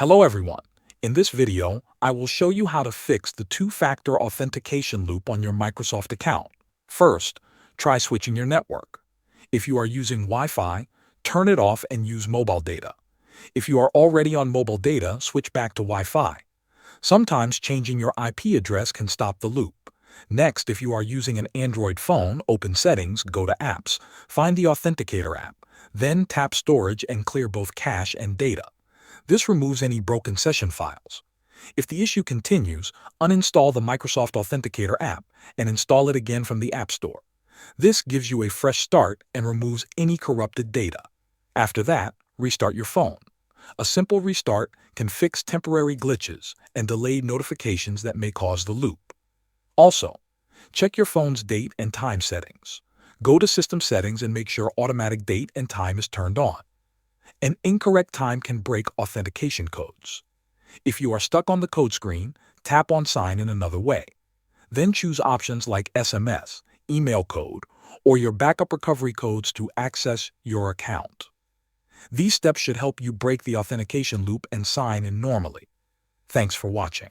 Hello everyone. In this video, I will show you how to fix the two-factor authentication loop on your Microsoft account. First, try switching your network. If you are using Wi-Fi, turn it off and use mobile data. If you are already on mobile data, switch back to Wi-Fi. Sometimes changing your IP address can stop the loop. Next, if you are using an Android phone, open Settings, go to Apps, find the Authenticator app, then tap Storage and clear both cache and data. This removes any broken session files. If the issue continues, uninstall the Microsoft Authenticator app and install it again from the App Store. This gives you a fresh start and removes any corrupted data. After that, restart your phone. A simple restart can fix temporary glitches and delayed notifications that may cause the loop. Also, check your phone's date and time settings. Go to System Settings and make sure automatic date and time is turned on. An incorrect time can break authentication codes. If you are stuck on the code screen, tap on Sign in another way. Then choose options like SMS, email code, or your backup recovery codes to access your account. These steps should help you break the authentication loop and sign in normally. Thanks for watching.